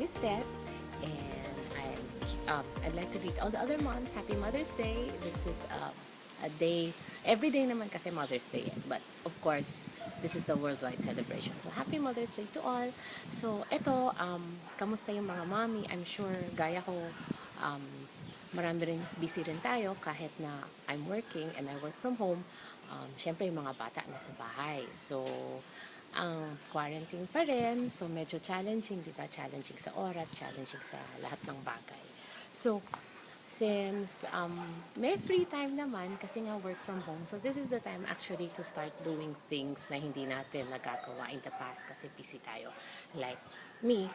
is Tet, and I'd like to greet all the other moms. Happy Mother's Day. This is a day, every day naman kasi Mother's Day. But of course, this is the worldwide celebration. So happy Mother's Day to all. So eto, kamusta yung mga mommy? I'm sure gaya ko, um, marami rin, busy rin tayo kahit na I'm working and I work from home. Syempre yung mga bata nasa bahay. So, ang quarantine pa rin. So, medyo challenging, di ba? Challenging sa oras, challenging sa lahat ng bagay. So, since may free time naman kasi nga work from home, so this is the time actually to start doing things na hindi natin nagagawa in the past kasi busy tayo. Like me,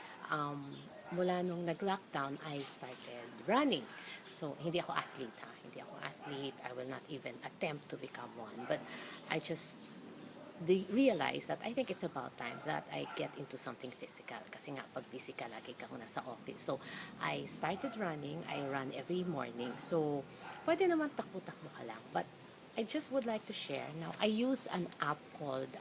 mula nung nag-lockdown, I started running. So, hindi ako athlete ha. Hindi ako athlete. I will not even attempt to become one. But I just realize that I think it's about time that I get into something physical. Kasi nga, pag physical, lagi ka nasa office. So, I started running. I run every morning. So, pwede naman takbo-takbo ka lang. But, I just would like to share. Now, I use an app called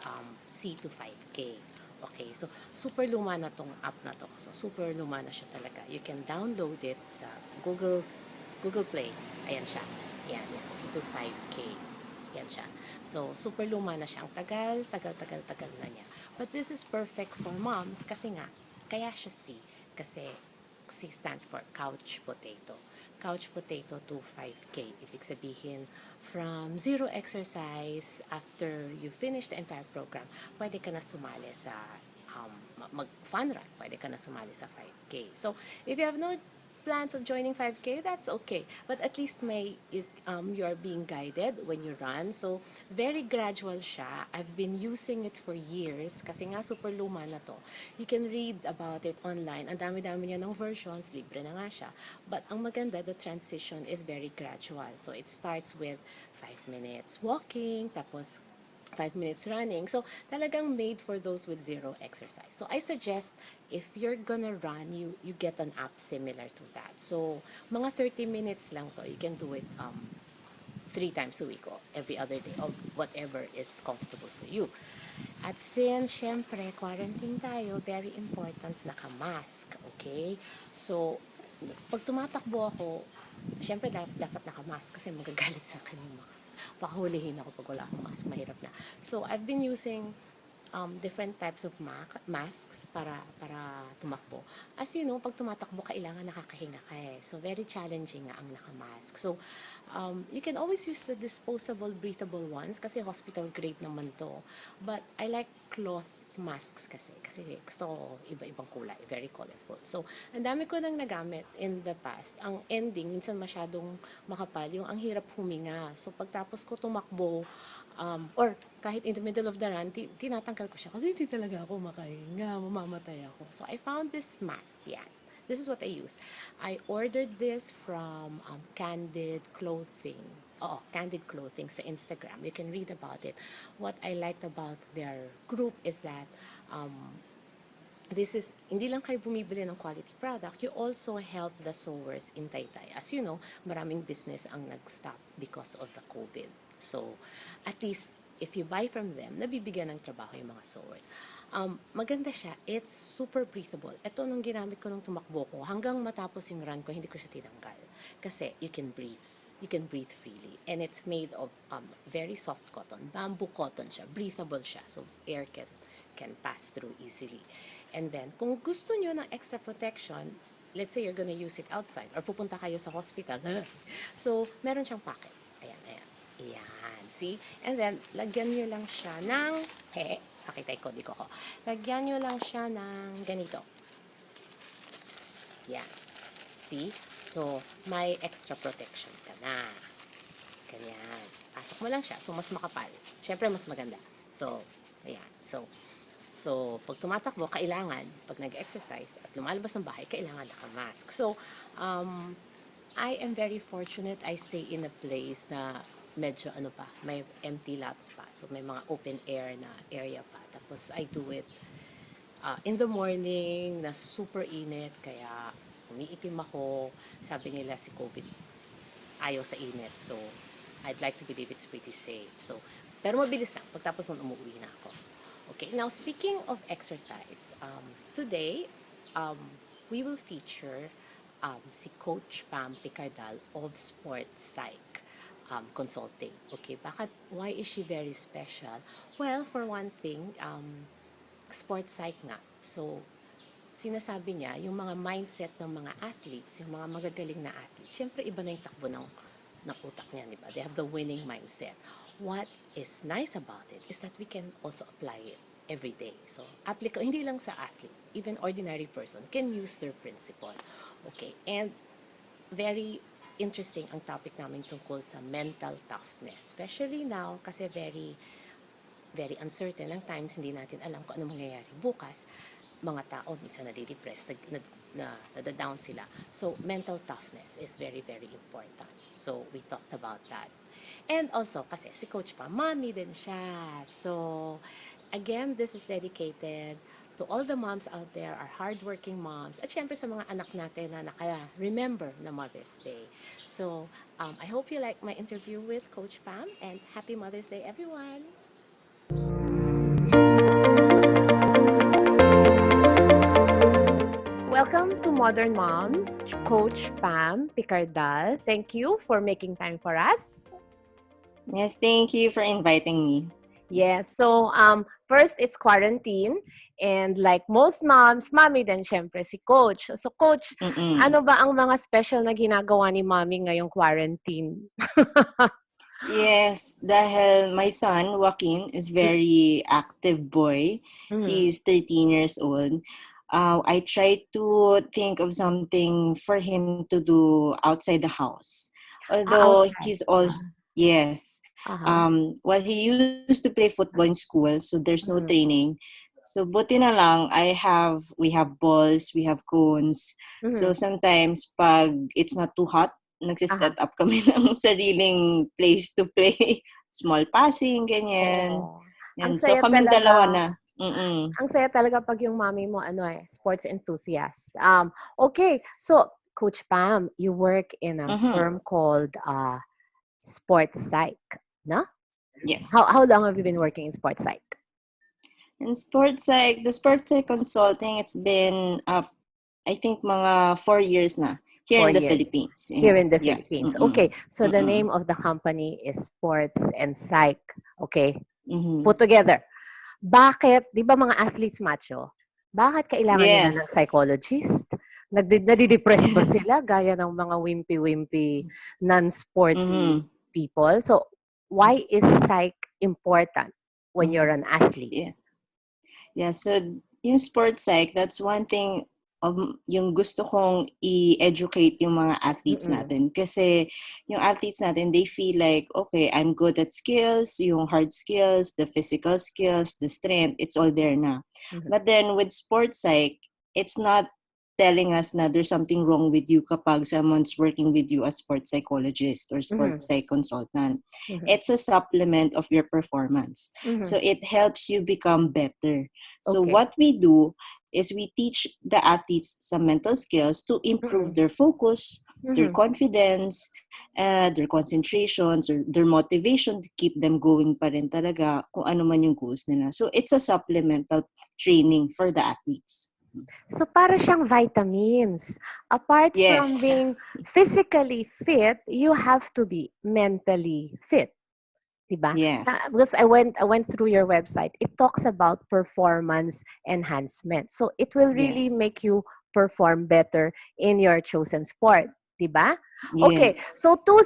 C to 5K. Okay, so super luma na tong app na to. So, super luma na siya talaga. You can download it sa Google Play. Ayan siya. Ayan, yan. C to 5K. Yan siya. So, super luma na siya. Ang tagal na niya. But this is perfect for moms kasi nga, kaya siya C. Kasi C stands for couch potato. Couch potato to 5K. Ibig sabihin, from zero exercise, after you finish the entire program, pwede ka na sumali sa mag-fun run. Pwede ka na sumali sa 5K. So, if you have no plans of joining 5K, that's okay. But at least you are being guided when you run. So, very gradual siya. I've been using it for years kasi nga super luma na to. You can read about it online. Ang dami-dami niya ng versions, libre na nga siya. But ang maganda, the transition is very gradual. So, it starts with 5 minutes walking, tapos 5 minutes running. So, talagang made for those with zero exercise. So, I suggest if you're gonna run, you get an app similar to that. So, mga 30 minutes lang to. You can do it 3 times a week or every other day or whatever is comfortable for you. At since, syempre, quarantine tayo, very important naka-mask. Okay? So, pag tumatakbo ako, syempre dapat naka-mask kasi magagalit sa akin yung mga pakahulihin ako pag wala akong mask, mahirap na. So, I've been using different types of masks para tumakbo. As you know, pag tumatakbo, kailangan nakakahinga ka eh. So, very challenging nga ang naka-mask. So, you can always use the disposable, breathable ones kasi hospital grade naman to. But I like cloth masks kasi gusto ko iba-ibang kulay, very colorful. So, ang dami ko nang nagamit in the past. Ang ending, minsan masyadong makapal, yung ang hirap huminga. So, pagtapos ko tumakbo, or kahit in the middle of the run, tinatanggal ko siya kasi hindi talaga ako makahinga, mamamatay ako. So, I found this mask, yan. This is what I use. I ordered this from Candid Clothing. Oo, Candid Clothing sa Instagram. You can read about it. What I liked about their group is that this is, hindi lang kayo bumibili ng quality product, you also help the sewers in Taytay. As you know, maraming business ang nag-stop because of the COVID. So, at least, if you buy from them, nabibigyan ng trabaho yung mga sewers. Maganda siya. It's super breathable. Ito nung ginamit ko nung tumakbo ko, hanggang matapos yung run ko, hindi ko siya tinanggal. Kasi you can breathe. You can breathe freely. And it's made of very soft cotton. Bamboo cotton siya. Breathable siya. So, air can pass through easily. And then, kung gusto nyo ng extra protection, let's say you're gonna use it outside or pupunta kayo sa hospital. So, meron siyang pocket. Ayan. Ayan. See? And then, lagyan nyo lang siya ng, pakita ko, di ko ko. Lagyan nyo lang siya ng ganito. Yan. See? So, may extra protection ka na. Ganyan. Pasok mo lang siya. So, mas makapal. Siyempre, mas maganda. So, ayan. So, pag tumatakbo, kailangan, pag nag-exercise at lumalabas ng bahay, kailangan naka-mask. So, I am very fortunate. I stay in a place na medyo may empty lots pa. So, may mga open air na area pa. Tapos, I do it in the morning na super init. Kaya, umiitim ako. Sabi nila si COVID, ayaw sa init. So, I'd like to believe it's pretty safe. So, pero mabilis na. Pagtapos nung umuwi na ako. Okay, now speaking of exercise, today, we will feature si Coach Pam Picardal of Sports Psych Consulting. Okay, why is she very special? Well, for one thing, sports psych nga. So, sinasabi niya, yung mga mindset ng mga athletes, yung mga magagaling na athletes, syempre iba na yung takbo ng utak niya, di ba? They have the winning mindset. What is nice about it is that we can also apply it every day. So, hindi lang sa athlete, even ordinary person can use their principle. Okay, and very interesting ang topic namin tungkol sa mental toughness. Especially now, kasi very very uncertain ang times, hindi natin alam kung ano mangyayari bukas. Mga tao minsan nadidepress, nadadown sila. So, mental toughness is very, very important. So, we talked about that. And also, kasi si Coach pa, mommy din siya. So, again, this is dedicated to all the moms out there, our hardworking moms, at syempre sa mga anak natin na naka-remember na Mother's Day. So, I hope you like my interview with Coach Pam, and happy Mother's Day, everyone! Welcome to Modern Moms, Coach Pam Picardal. Thank you for making time for us. Yes, thank you for inviting me. Yes, so first it's quarantine, and like most moms, mommy din syempre si Coach. So Coach, ano ba ang mga special na ginagawa ni mommy ngayong quarantine? Yes, dahil my son, Joaquin, is very active boy. He's 13 years old. I try to think of something for him to do outside the house. Although he's also, yes. Well, he used to play football in school, so there's no training. So buti na lang, we have balls, we have cones. So sometimes pag it's not too hot, nagsiset up kami ng sariling place to play. Small passing, ganyan. Ang So kami dalawa na. Ang saya talaga pag yung mommy mo sports enthusiast. Okay, so Coach Pam, you work in a firm called Sports Psych, no? Yes. How long have you been working in Sports Psych? In Sports Psych, the Sports Psych Consulting, it's been I think mga 4 years na. Here in the Philippines. Here in the Philippines. Okay, so the name of the company is Sports and Psych. Okay, put together. Bakit, di ba mga athletes macho, bakit kailangan nila ng psychologist? Nadidepress ba sila gaya ng mga wimpy-wimpy non-sporty people? So, why is psych important when you're an athlete? Yeah, so yung sports psych, that's one thing yung gusto kong i-educate yung mga athletes natin. Kasi yung athletes natin, they feel like, okay, I'm good at skills, yung hard skills, the physical skills, the strength, it's all there na. But then with sports psych, it's not telling us na there's something wrong with you kapag someone's working with you as sports psychologist or sports psych consultant. It's a supplement of your performance. So it helps you become better. So what we do is we teach the athletes some mental skills to improve their focus, their confidence, their concentrations, or their motivation to keep them going pa rin talaga kung ano man yung goals nila. So it's a supplemental training for the athletes. So para siyang vitamins. Apart from being physically fit, you have to be mentally fit. Diba? Yes. Because I went through your website. It talks about performance enhancement. So it will really make you perform better in your chosen sport. Diba? Yes. Okay, so two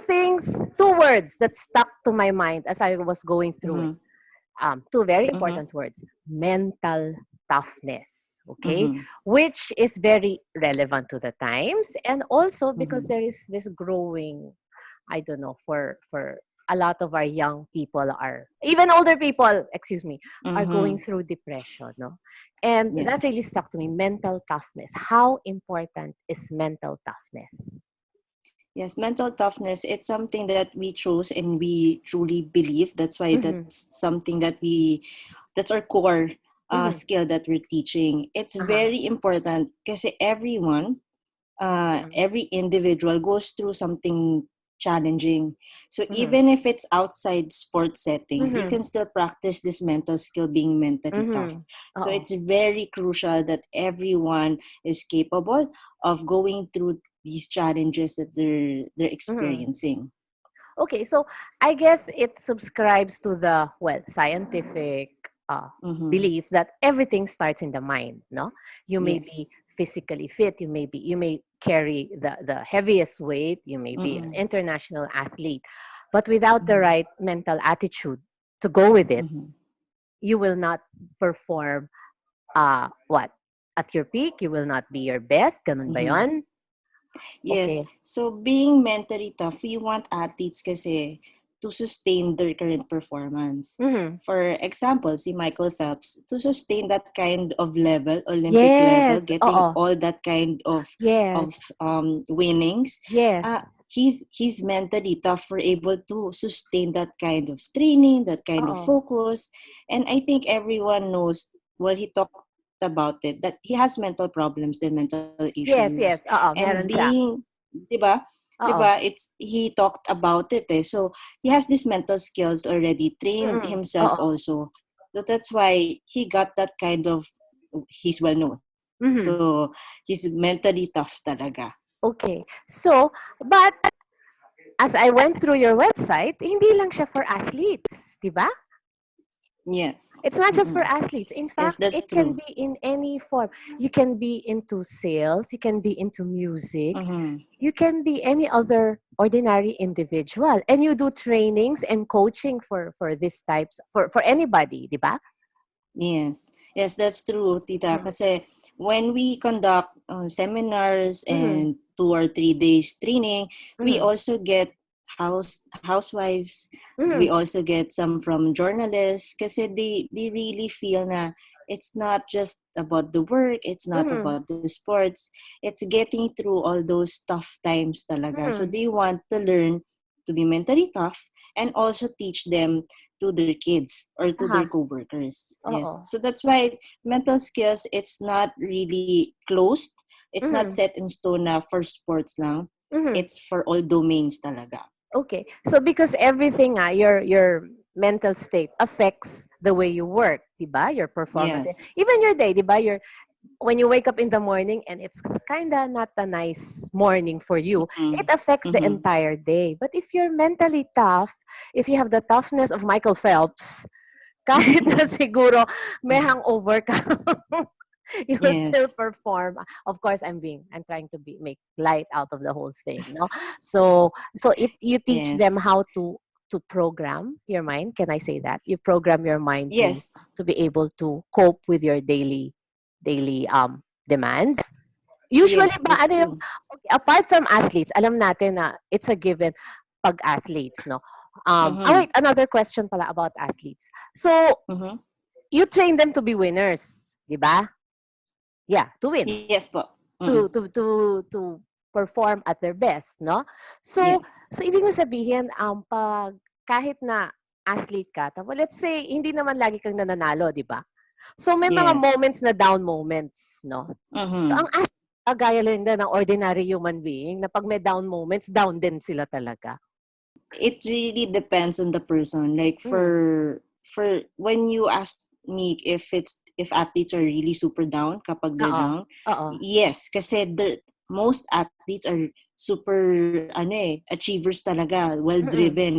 words that stuck to my mind as I was going through it. Two very important words. Mental toughness. Okay, which is very relevant to the times, and also because there is this growing, I don't know, for a lot of our young people even older people, are going through depression, no? And that really stuck to me. Mental toughness. How important is mental toughness? Yes, mental toughness, it's something that we chose and we truly believe. That's why that's something that's our core skill that we're teaching. It's very important kasi everyone, every individual goes through something challenging. So Mhm. even if it's outside sports setting, you Mhm. can still practice this mental skill being mentally tough. Mhm. So Oo. it's very crucial that everyone is capable of going through these challenges that they're Mhm. experiencing. Okay, so I guess it subscribes to the, well, scientific Mm-hmm. belief that everything starts in the mind, no? You may Yes. be physically fit, you may carry the heaviest weight, you may be an Mm-mm. international athlete, but without the Mm-hmm. right mental attitude to go with it, Mm-hmm. you will not perform what? At your peak, you will not be your best, ganun ba Mm-hmm. 'yon? Yes. Okay. So being mentally tough, we want athletes kasi to sustain their current performance. Mhm. For example, si Michael Phelps, to sustain that kind of level, Olympic level, Yes, getting oo. all that kind of Yes. winnings, Yes. he's mentally tough for able to sustain that kind of training, that kind of Oo. focus. And I think everyone knows, well, he talked about it, that he has mental problems and mental Yes, issues. yes. Oo, And meron siya. being, 'di ba? 'Di Oo. ba? It's he talked about it eh. So he has these mental skills already, trained Mm. himself Oo. also. So that's why he got that kind of, he's well known. Mhm. So he's mentally tough talaga. Okay. So, but as I went through your website, hindi lang siya for athletes, 'di ba? Yes. It's not just for Mm-mm. athletes. In Yes, fact, that's it can true. be in any form. You can be into sales, you can be into music, Mm-hmm. you can be any other ordinary individual, and you do trainings and coaching for these types, for anybody, 'di ba? Yes. Yes, that's true, Tita. Mhm. Kasi when we conduct seminars Mhm. and 2 or 3 days training, we Mhm. also get housewives. We Mhm. also get some from journalists kasi they really feel na it's not just about the work, it's not Mhm. about the sports. It's getting through all those tough times talaga. So Mhm. they want to learn to be mentally tough and also teach them to their kids or to Aha. their coworkers. Oo. Yes. So that's why mental skills, it's not really closed. It's not Mhm. set in stone na for sports lang. Mhm. It's for all domains talaga. Okay. So because everything, your mental state affects the way you work, 'di ba? Your performance, Yes. even your day, 'di ba? Your when you wake up in the morning and it's kind of not a nice morning for you, it Mm. affects the Mm-hmm. entire day. But if you're mentally tough, if you have the toughness of Michael Phelps, kahit na siguro may hangover ka, you will still Yes. perform. Of course, I'm trying to be make light out of the whole thing, no? So it you teach them Yes. how to program your mind. Can I say that? You program your mind Yes. to be able to cope with your daily demands. Usually Yes, ba that's ano yung true. okay, apart from athletes, alam natin na it's a given pag athletes, no? Mm-hmm. Wait, another question pala about athletes. So, Mm-hmm. you train them to be winners, 'di ba? Yeah, to win, Yes po. Mm-mm. to perform at their best, no? So, Yes. so ibig mo sabihin, pag kahit na athlete ka, tapos let's say hindi naman lagi kang nananalo, 'di ba? So may mga Yes. moments na down moments, no? So Mm-hmm. ang athlete, gaya lang din ng ordinary human being na pag may down moments, down din sila talaga. It really depends on the person. Like Mm. for when you ask me if athletes are really super down kapag they're Oo. down, Oo. yes, kasi most athletes are super achievers talaga, well Mm. driven.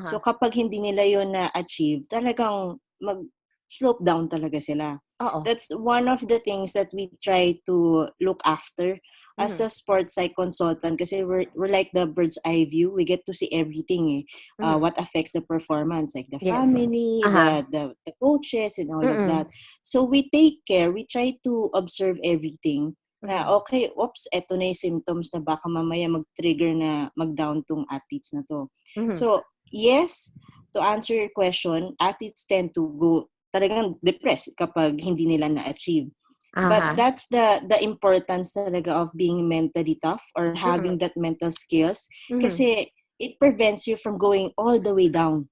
So Aha. kapag hindi nila yon na achieve, talagang mag slope down talaga sila. Oo. That's one of the things that we try to look after as Mhm. a sports psych consultant kasi we're like the bird's eye view. We get to see everything Mhm. what affects the performance, like the Yes. family, Aha. the coaches and all of Mm. that. So we take care, we try to observe everything na Mhm. okay, oops, eto na yung symptoms na baka mamaya mag-trigger na mag-down tong athletes na to. Mhm. So, yes, to answer your question, athletes tend to go talagang depressed kapag hindi nila na-achieve. But Aha. that's the importance talaga of being mentally tough or Mm. having that mental skills Mhm. kasi it prevents you from going all the way down.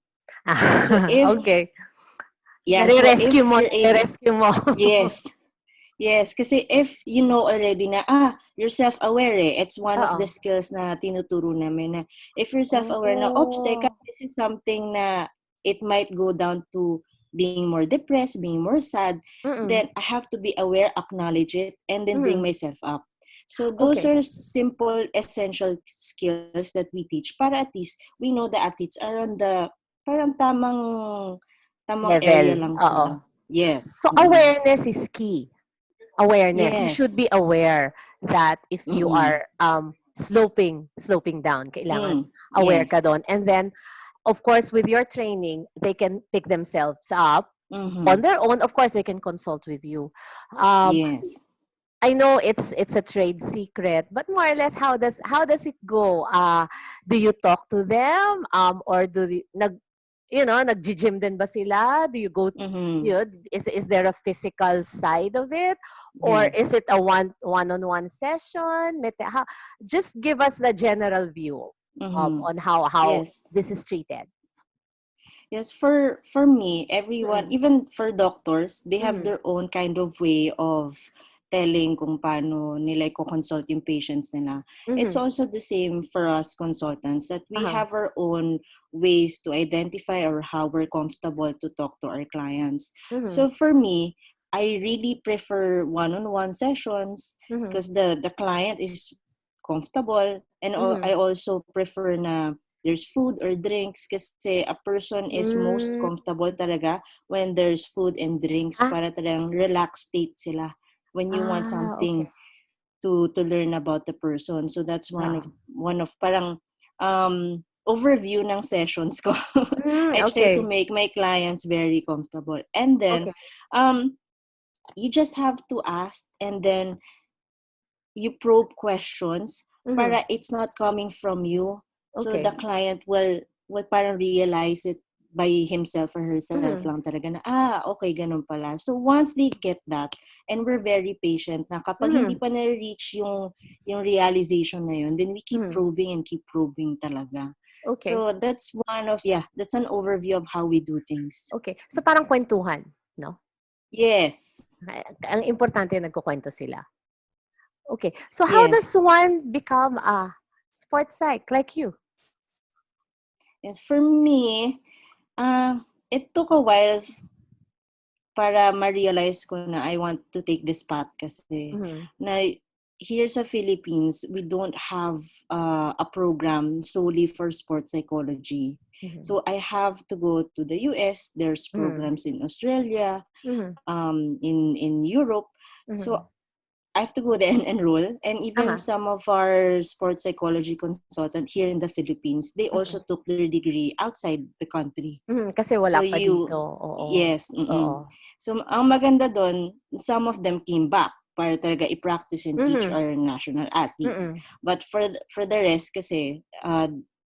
So Ah, if okay. yeah, so Nare-rescue if mo, you're able, nare-rescue mo. yes, Yes, kasi if you know already na, you're self-aware it's one of the Oo. skills na tinuturo namin na if you're self-aware na, oops, teka, Oh. this is something na it might go down to being more depressed, being more sad, Mm. then I have to be aware, acknowledge it, and then bring Mm. myself up. So those Okay. are simple, essential skills that we teach para at least we know the athletes are on the parang tamang area Level. lang Oo. sila. Yes. So Mm-mm. awareness is key. Awareness. You should Yes. be aware that if you Mm-mm. are sloping down, kailangan aware ka Yes. doon. And then, of course, with your training, they can pick themselves up Mm-hmm. on their own. Of course, they can consult with you. Um, Yes. I know it's a trade secret, but more or less, how does it go? Do you talk to them, or do the, nag-gym din ba sila? Do you go? Mm-hmm. Is there a physical side of it, or Yeah. is it a one-on-one session? Just give us the general view Mm-hmm. on how Yes. this is treated. Yes, for me, everyone, Mm-mm. even for doctors, they have Mm-mm. their own kind of way of telling kung paano nila i-consult yung patients nila. It's Mm-hmm. also the same for us consultants that we Uh-huh. have our own ways to identify or how we're comfortable to talk to our clients. Mm-hmm. So for me, I really prefer one-on-one sessions Mm-hmm. because the client is comfortable, and Mm-hmm. I also prefer na there's food or drinks kasi a person is most Mm. comfortable talaga when there's food and drinks Ah, para talagang relaxed state sila when you want okay. something to learn about the person. So that's Oo. one of parang overview ng sessions ko. I try to Okay. make my clients very comfortable. And then Okay. um you just have to ask, and then you probe questions Mhm. para it's not coming from you. So the Okay. client will parang realize it by himself or herself Mhm. lang talaga na, okay, ganun pala. So once they get that, and we're very patient na kapag hindi Mhm. pa na-reach yung realization na yun, then we keep Mhm. probing talaga. Okay. So that's an overview of how we do things. Okay. So parang kwentuhan, no? Yes. Ang importante nagkukwento sila. Okay. So how Yes. does one become a sports psych like you? Yes, for me, it took a while para ma-realize ko na I want to take this path kasi Mhm. na here sa Philippines, we don't have a program solely for sports psychology. Mhm. So I have to go to the US. There's Mhm. programs in Australia, Mhm. in Europe. Mhm. So I have to go there and enroll. And even Aha. some of our sports psychology consultant here in the Philippines, they also Mhm. took their degree outside the country. Kasi So wala pa dito. Oo. yes. Oo. So ang maganda doon, some of them came back para talaga i-practice and teach Mhm. our national athletes. Mhm. But for the rest kasi,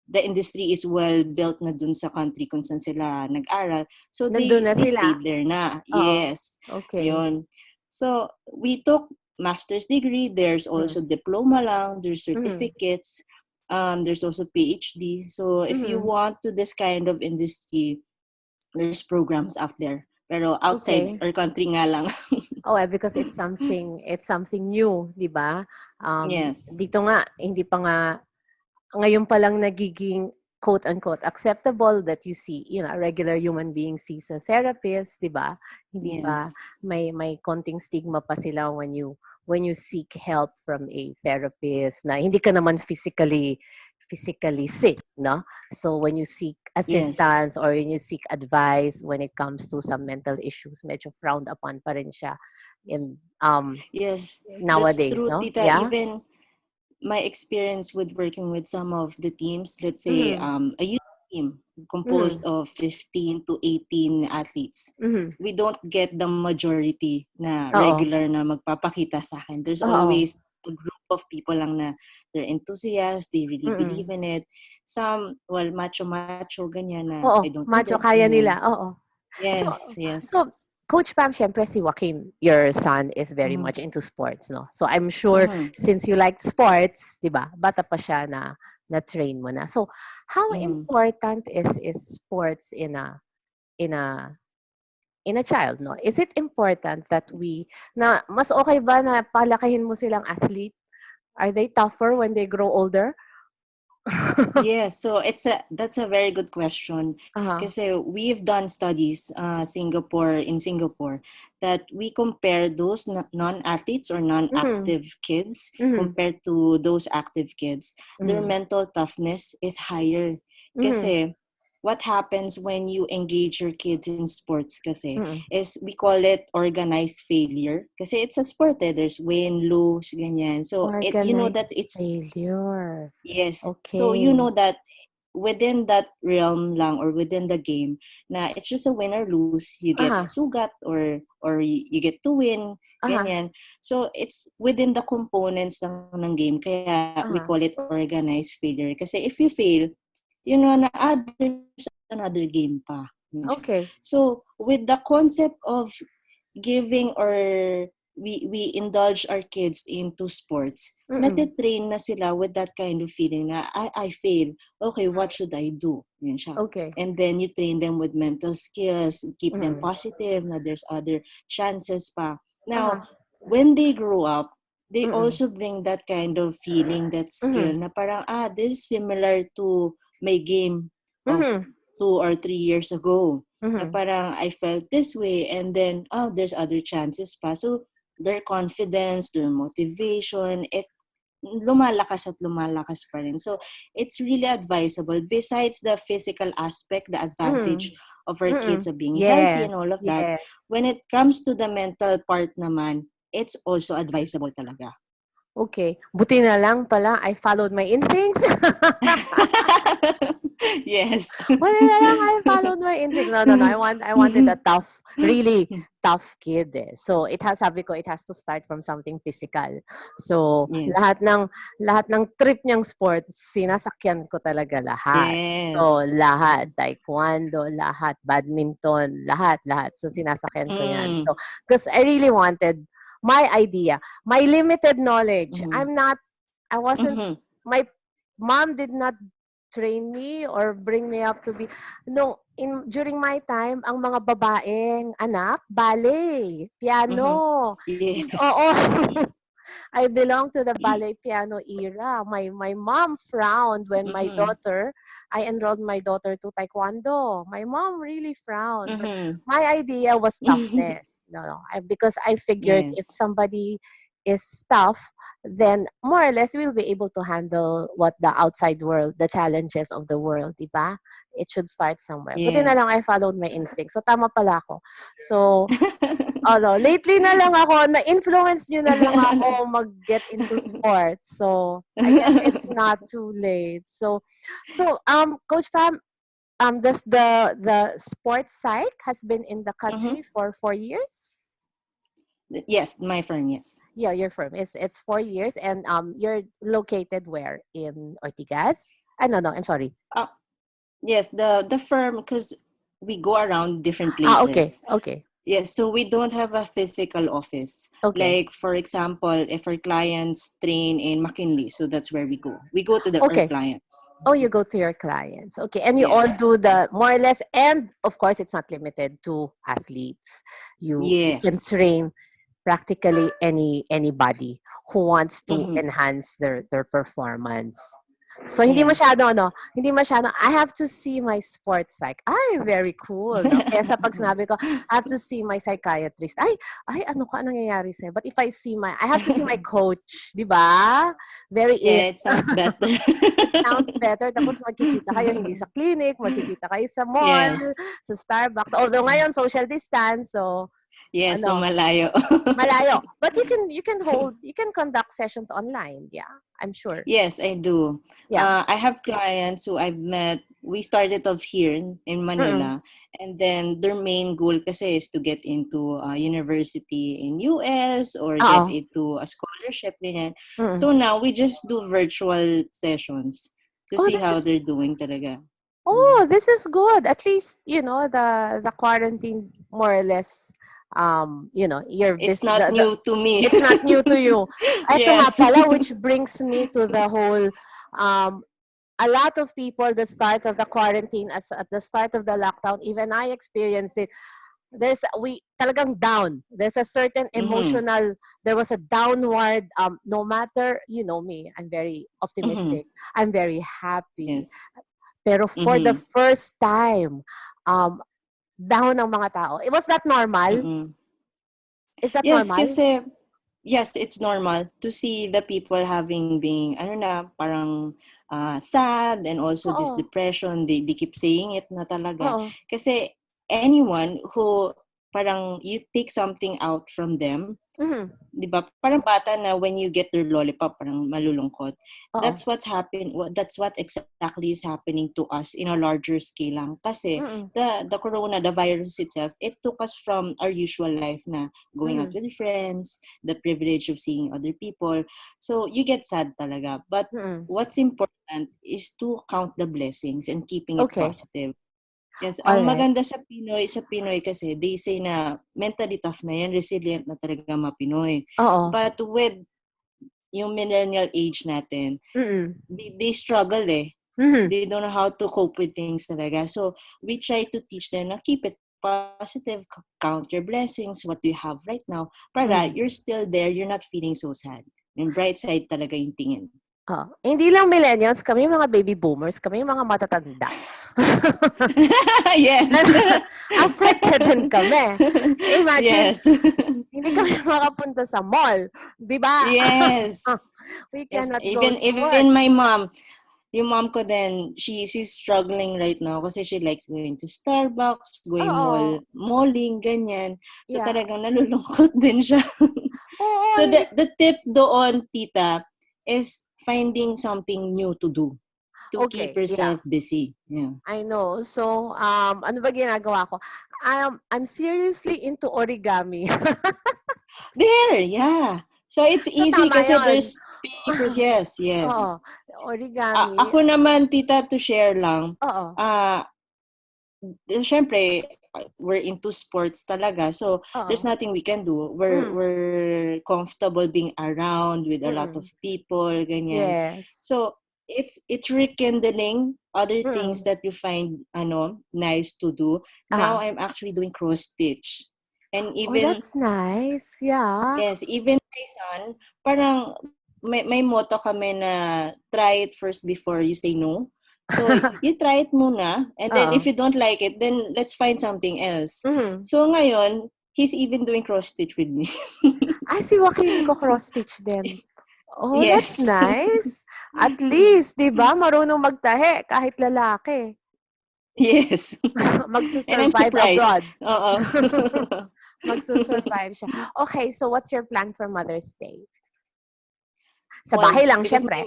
the industry is well built na dun sa country kung saan sila nag-aral. So Nandun na they sila. stayed there na. Oo. Yes. Okay. Yun. So we took master's degree. There's also Mhm. diploma lang. There's Mhm. certificates. There's also PhD. So if you Mhm. want to this kind of industry, there's programs out there. Pero outside Okay. our country nga lang. Oh, well, because it's something new, 'di ba? Yes. Dito nga hindi pa nga ngayon pa lang nagiging quote unquote acceptable that you see, a regular human being sees a therapist, 'di ba? Hindi pa Yes. may konting stigma pa sila when you seek help from a therapist na hindi ka naman physically sick, no? So when you seek Yes. assistance or when you seek advice when it comes to some mental issues, medyo frowned upon pa rin siya in Yes. That's nowadays, true, no? Tita. Yeah. Even my experience with working with some of the teams, let's say Mhm. a youth team composed Mhm. of 15 to 18 athletes, Mhm. we don't get the majority na Oo. regular na magpapakita sa akin. There's Oo. always a group of people lang na they're enthusiasts, they really believe Mm. in it. Some, well, macho-macho, ganyan na Oo, I don't do macho that, kaya ganyan. nila, oo. So Yes, so yes. Coach Pam, siyempre si Joaquin, your son is very Mm-hmm. much into sports, no? So I'm sure Mm-hmm. since you like sports, 'di ba? Bata pa siya na-train mo na. So how Mm-hmm. important is sports in a in a child, no? Is it important that Yes. na mas okay ba na palakahin mo silang athlete? Are they tougher when they grow older? Yes, so that's a very good question. Uh-huh. Kasi we've done studies, Singapore, that we compare those non-athletes or Mhm. non-active kids Mhm. compared to those active kids. Their Mhm. mental toughness is higher. Mhm. Kasi what happens when you engage your kids in sports kasi Mm. is we call it organized failure. Kasi it's a sport eh. There's win, lose, ganyan. So you know that Organized it's failure. yes. So you Okay. know that within that realm lang or within the game na it's just a win or lose, you get Aha. sugat or you get to win, Aha. ganyan. So it's within the components lang ng game kaya we call it Aha. organized failure. Kasi if you fail, you know na there's another game pa. Ganyan siya. So Okay. with the concept of giving or we indulge our kids into sports, Mm. natitrain na sila with that kind of feeling na I fail. Okay, what should I do? Yan siya. Okay. And then you train them with mental skills, keep them Mm. positive na there's other chances pa. Now, Aha. when they grow up, they Mm. also bring that kind of feeling, that skill Mhm. na parang, this is similar to my game of Mhm. 2 or 3 years ago na Mhm. parang I felt this way and then there's other chances pa. So their confidence, their motivation, lumalakas pa rin. So it's really advisable besides the physical aspect, the advantage Mhm. of our kids Mm. of being healthy and all Yes. of that. Yes. When it comes to the mental part naman, it's also advisable talaga. Okay. Buti na lang pala I followed my instincts. Yes. Buti na lang I followed my instincts. No, no, no. I wanted a tough, really tough kid eh. So sabi ko, it has to start from something physical. So Yes. lahat ng trip niyang sports, sinasakyan ko talaga lahat. So Yes. lahat, taekwondo, lahat, badminton, lahat. So sinasakyan ko yan. Mm. So, because I really wanted my idea, my limited knowledge. Mm-hmm. I wasn't, Mm-hmm. my mom did not train me or bring me up to be, no, during my time, ang mga babaeng anak, ballet, Mm-hmm. piano. Yes. Oo. I belong to the ballet piano era. My mom frowned when Mm-hmm. I enrolled my daughter to taekwondo. My mom really frowned. But Mm-hmm. my idea was toughness. No. Because I figured if Yes. somebody is tough, then more or less we'll be able to handle what the outside world, the challenges of the world, di ba? It should start somewhere. Buti na lang Yes. I followed my instinct. So tama pala ako. So ano, lately na lang ako, na-influence nyo na lang ako mag-get into sports. So, I guess it's not too late. Coach Pam, does the sports psych has been in the Mm-hmm. country for 4 years? Yes, my firm, yes. Yeah, your firm. It's 4 years, and you're located where in Ortigas? No, I'm sorry. Uh, yes, the firm, because we go around different Okay, places. okay, Yes, so we don't have a physical office. okay, Like, for example, if our clients train in McKinley, so that's where we go. We go to our okay. clients. Oh, you go to your clients. Okay. And you all Yes. do the more or less, and of course it's not limited to athletes. You can Yes. train practically anybody who wants to Mm-hmm. enhance their performance. So hindi Yes. masyado ano, hindi masyado I have to see my sports psych. Ay, very cool, no? Kaya pag sinabi ko, I have to see my psychiatrist. Ay, ano ka nangyayari sa'yo? But if I have to see my coach, di ba? Very Yeah, it sounds better. it sounds better. Tapos magkikita kayo hindi sa clinic, magkikita kayo sa mall, Yes. sa Starbucks. Although ngayon social distance, so Yes, so ano, malayo. malayo. But you can conduct sessions online. Yeah, I'm sure. Yes, I do. Yeah. I have clients who I've met. We started off here in Mm-mm. Manila, and then their main goal kasi is to get into a university in US or get Oo. into a scholarship, ganyan. Mm-mm. So now we just do virtual sessions to Oh, see how they're doing talaga. Mm. this is good. At least, the quarantine more or less your It's business not new to me. it's not new to you. Ito nga Yes. pala, which brings me to the whole um a lot of people, the start of the quarantine, as at the start of the lockdown, even I experienced it. we talagang down. There's a certain Mhm. emotional, there was a downward, no matter, you know me, I'm very Mhm. optimistic, I'm very happy. Yes. Pero for the Mhm. first time, um, down ang mga tao. Was that normal? Mm. Is that Yes, normal? kasi yes, it's normal to see the people having being ano na parang sad and also this Oo. depression. They keep saying it na talaga. Oo. Kasi anyone who parang you take something out from them, Mhm. 'di ba? Parang bata na when you get their lollipop, parang malulungkot. Oo. That's what exactly is happening to us in a larger scale lang. Kasi Mm. the corona, the virus itself, it took us from our usual life na going out Mhm. with friends, the privilege of seeing other people. So you get sad talaga. But Mm. what's important is to count the blessings and keeping it Okay. positive. Yes, ang All right. maganda sa Pinoy kasi they say na mentally tough na yan, resilient na talaga mga Pinoy. Oo. But with yung millennial age natin, Mm. they struggle eh. Mhm. They don't know how to cope with things talaga. So we try to teach them na keep it positive, count your blessings, what do you have right now, para Mm. you're still there, you're not feeling so sad. Yung bright side talaga yung tingin. Hindi lang millennials, kami yung mga baby boomers, kami yung mga matatanda. Yes. Affected din kami. Imagine, Yes. hindi kami makapunta sa mall. Di ba? Yes. We Yes, cannot go to work. even my mom, yung mom ko din, she's struggling right now kasi she likes going to Starbucks, going Oo. malling, ganyan. So Yeah. talagang nalulungkot din siya. Oo, So hindi. the tip doon, tita, is finding something new to do to keep Okay, yeah. yourself busy. Yeah. I know. So, ano ba ginagawa ko? I'm seriously into origami. There, yeah. So it's So, easy tama kasi yon. there's papers, yes, yes. Oo. Origami. Ako naman, tita, to share lang, Oo. ah syempre, we're into sports talaga. So, there's Oo. nothing we can do. Mm. We're comfortable being around with a lot of Mm. people, ganyan. Yes. So, it's rekindling other things Mm. that you find nice to do. Now Ah. I'm actually doing cross stitch. And Oh, even that's nice. Yeah. yes, even my son, parang may motto kami na try it first before you say no. So, you try it muna, and then if Oo. you don't like it, then let's find something else. Mhm. So, ngayon, he's even doing cross-stitch with me. Si Joaquin nagko-cross-stitch din. Oh, that's Yes. nice. At least, 'di ba, marunong magtahi kahit lalaki. Yes. And I'm Magsu-survive surprised. abroad. Oo. Magsu-survive siya. Okay, so what's your plan for Mother's Day? Sa Well, bahay lang, syempre.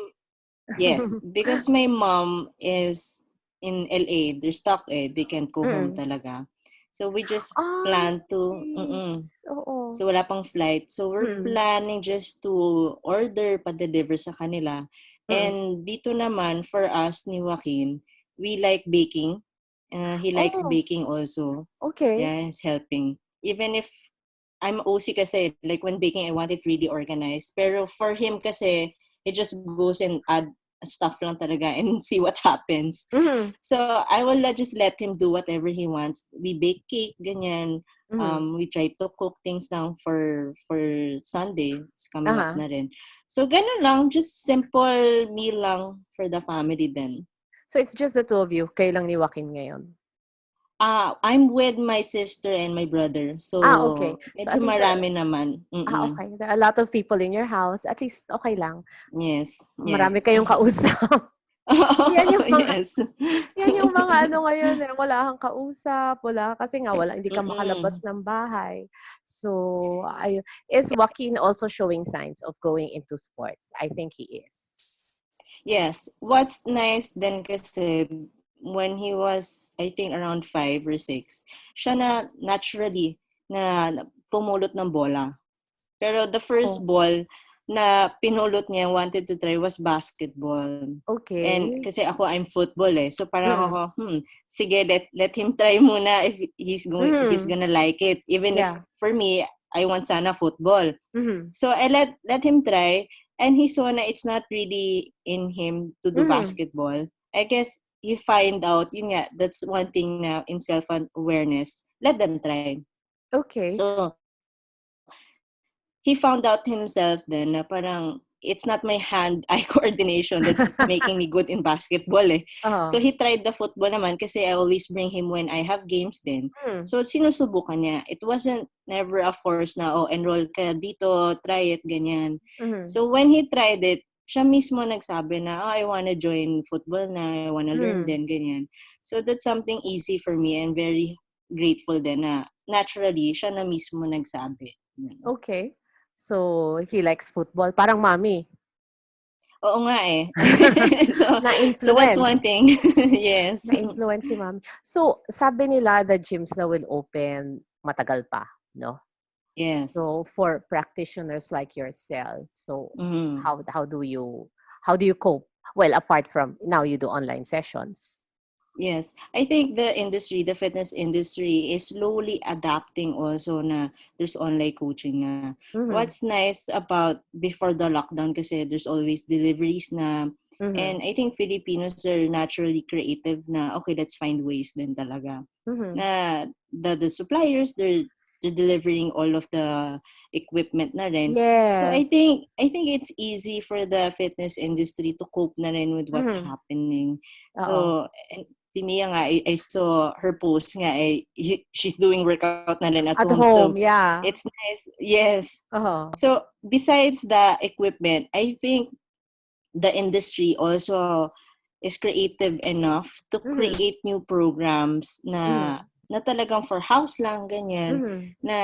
because my mom is in LA. They're stuck eh. They can't go home Mm. talaga. So, we just Ay, plan to, sis. Oo. So, wala pang flight. So, we're Mm. planning just to order pa-deliver sa kanila. Mm. And dito naman, for us ni Joaquin, we like baking. He likes Oh, baking also. okay. Yeah, he's helping. Even if I'm OC kasi, like when baking, I want it really organized. Pero for him kasi, he just goes and add stuff lang talaga and see what happens. Mhm. So, I will just let him do whatever he wants. We bake cake, ganyan. Mhm. We try to cook things lang for Sunday. It's coming up Aha. na rin. So, ganun lang. Just simple meal lang for the family then. So it's just the two of you, kayo lang ni Joaquin ngayon? I'm with my sister and my brother. Okay. So, So medyo at least marami naman. okay. There are a lot of people in your house. At least okay lang. Yes, Marami yes. kayong kausap. Yan yung mga Yes. yan yung mga ano ngayon eh, wala kang kausap, wala kasi nga hindi ka makalabas Mm-mm. ng bahay. So, is Joaquin also showing signs of going into sports? I think he is. Yes. What's nice then kasi when he was, I think, around 5 or 6, siya na naturally na pumulot ng bola. Pero the first Oh, ball na pinulot niya, wanted to try, was basketball. And okay. kasi ako, I'm football eh. So parang Mm. ako, sige, let him try muna if if he's Mm. gonna like it. Even if, Yeah. for me, I want sana football. Mhm. So I let him try, and he saw na it's not really in him to do Mhm. basketball. I guess he find out, yun nga, that's one thing na in self-awareness. Let them try. Okay. So, he found out himself then na parang it's not my hand-eye coordination that's making me good in basketball eh. So Oo. he tried the football naman kasi I always bring him when I have games then. Hmm. So sinusubukan niya. It wasn't never a force na, oh, enroll ka dito, try it, ganyan. Mhm. So when he tried it, siya mismo nagsabi na, oh, I wanna join football na, I wanna learn Hmm. din, ganyan. So that's something easy for me and very grateful din na naturally, siya na mismo nagsabi. Okay. So, he likes football. Parang mommy. Oo nga eh. so, so that's one Na-influence. thing. Yes. Na-influence si mommy. So, sabi nila the gyms na will open matagal pa, no? Yes. So, for practitioners like yourself, so Mhm. how do you cope? Well, apart from now you do online sessions. Yes. I think the fitness industry is slowly adapting also na there's online coaching na. Mhm. What's nice about before the lockdown kasi there's always deliveries na, Mhm. and I think Filipinos are naturally creative na, okay, let's find ways din talaga. Mhm. Na the suppliers, they're delivering all of the equipment na rin. So Yes. I think it's easy for the fitness industry to cope na rin with what's Mhm. happening. Oo. So, and si Mia nga, I saw her post nga, she's doing workout na rin at At home. So, home, yeah. it's nice. Yes. Oo. So, besides the equipment, I think the industry also is creative enough to Mhm. create new programs Mhm. na talagang for house lang, ganyan, Mhm. na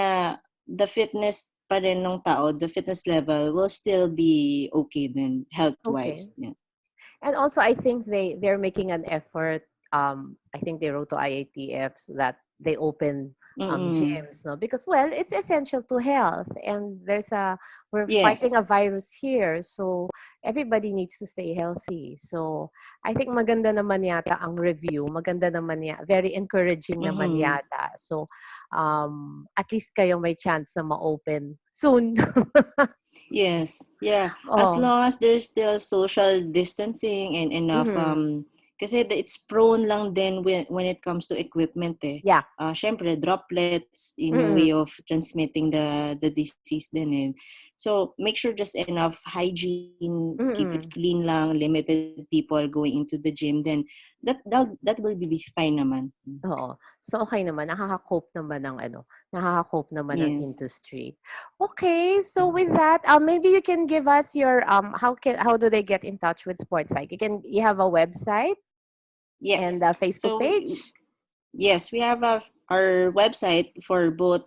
the fitness pa rin ng tao, the fitness level will still be okay then, Okay. health-wise. Yeah. And also, I think they're making an effort. I think they wrote to IATFs that they open Mm-mm. gyms, no, because well, it's essential to health, and we're fighting Yes. a virus here, so everybody needs to stay healthy. So I think maganda naman yata ang review, maganda naman very encouraging naman Mm-hmm. yata. So at least kayo may chance na ma-open soon. Yes. Yeah. As Oh, long as there's still social distancing and enough mm-hmm. kasi it's prone lang din when it comes to equipment eh. Yeah. Syempre droplets in a way Mm-hmm. of transmitting the disease din eh. So make sure just enough hygiene, keep it Mm-hmm. clean lang, limited people going into the gym, then that will be fine naman. Oo. So, okay naman. Nakaka-cope naman ng Yes. industry. Okay. So, with that, maybe you can give us your, how do they get in touch with Sports Psych? You have a website and Yes. a Facebook So page? yes, we have our website for for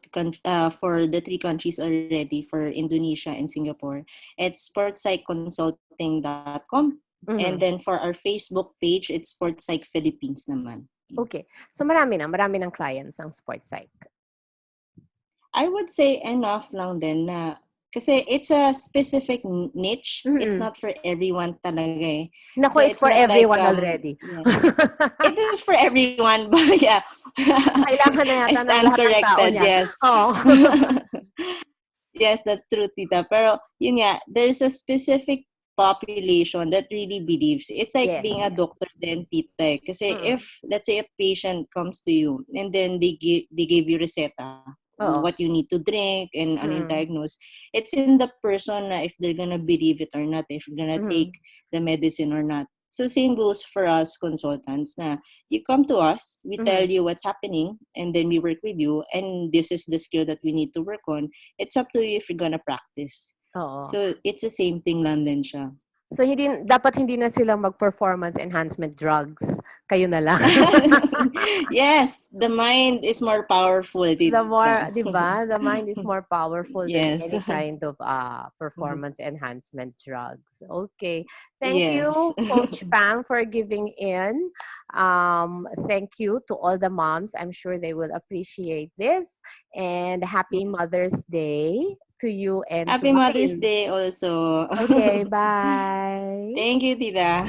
the three countries already, for Indonesia and Singapore. It's sportspsychconsulting.com. And Mhm. then for our Facebook page, it's Sports Psych Philippines naman. Okay. So, marami ng clients ang Sports Psych. I would say enough lang din na kasi it's a specific niche. It's Mm. not for everyone talaga eh. Naku, So it's it's for not like everyone already. yeah. It is for everyone, but yeah. Kailangan na I yata ng stand lahat ng tao corrected, niyan. yes. Oo. Yes, that's true, tita. Pero, yun nga, there's a specific population that really believes. It's like Yes, being a yes. doctor then, tita. Kasi Mm. if, let's say, a patient comes to you and then they give you reseta, Oo. what you need to drink and ano yung Mm. diagnose, it's in the person na if they're gonna believe it or not, if they're gonna take Mm. the medicine or not. So same goes for us consultants na you come to us, we tell Mm. you what's happening, and then we work with you, and this is the skill that we need to work on. It's up to you if you're gonna practice. Oo. So it's the same thing lang din siya. So dapat hindi na sila mag-performance enhancement drugs. Kayo na lang. Yes, the mind is more powerful, The more, tita. 'di ba? The mind is more powerful than Yes. any kind of performance enhancement drugs. Okay. Thank Yes. you, Coach Pam, for giving in. Thank you to all the moms. I'm sure they will appreciate this. And happy Mother's Day to you and to Happy Mother's Marin. Day also. Okay, bye. Thank you, tita.